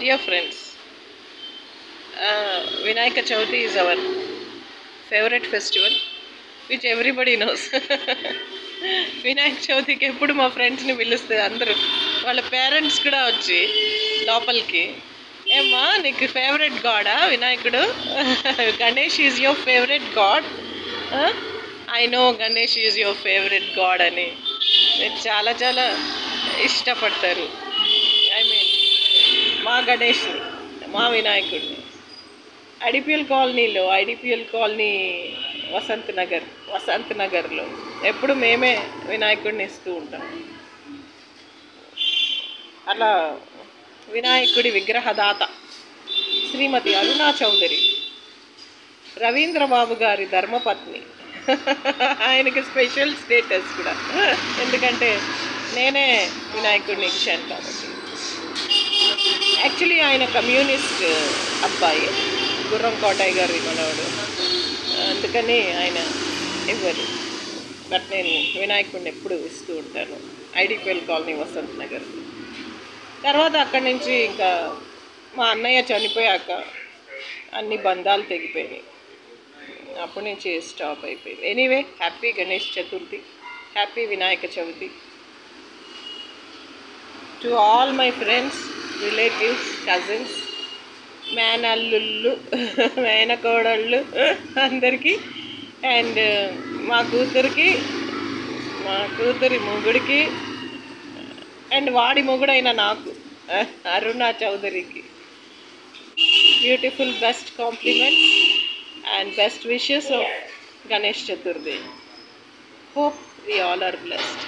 Dear friends, Vinayaka Chauthi is our favorite festival, which everybody knows. Vinayaka చవితికి ఎప్పుడు మా ఫ్రెండ్స్ని పిలుస్తుంది అందరూ వాళ్ళ పేరెంట్స్ కూడా వచ్చి లోపలికి ఏమ్మా నీకు ఫేవరెట్ గాడా వినాయకుడు Ganesh is your favourite God I know Ganesh is your favourite God అని మీరు చాలా చాలా ఇష్టపడతారు. ఐ మీన్ మా గణేష్ని మా వినాయకుడిని ఐడిపిఎల్ కాలనీ వసంత్ నగర్లో ఎప్పుడు మేమే వినాయకుడిని ఇస్తూ ఉంటాం. అలా వినాయకుడి విగ్రహదాత శ్రీమతి అరుణా చౌదరి రవీంద్రబాబు గారి ధర్మపత్ని. ఆయనకి స్పెషల్ స్టేటస్ కూడా, ఎందుకంటే నేనే వినాయకుడిని ఇచ్చాను కాబట్టి. యాక్చువల్లీ ఆయన కమ్యూనిస్ట్ అబ్బాయి, గుర్రం కోటయ్య గారి మనవాడు, అందుకని ఆయన ఇవ్వరు. బట్ నేను వినాయకుడిని ఎప్పుడు ఇస్తూ ఉంటాను ఐడిపిఎల్ కాలనీ వసంత్ నగర్. తర్వాత అక్కడి నుంచి ఇంకా మా అన్నయ్య చనిపోయాక అన్ని బంధాలు తెగిపోయినాయి. అప్పటి నుంచి స్టాప్ అయిపోయింది. Anyway, happy Ganesh Chaturthi, happy Vinayaka Chavithi to all my friends, relatives, cousins, మేనల్లుళ్ళు, మేనకోడళ్ళు అందరికీ, అండ్ మా కూతురి మొగుడికి, అండ్ వాడి మొగుడైన నాకు అరుణా చౌదరికి beautiful best compliments and best wishes of Ganesh Chaturthi. Hope we all are blessed.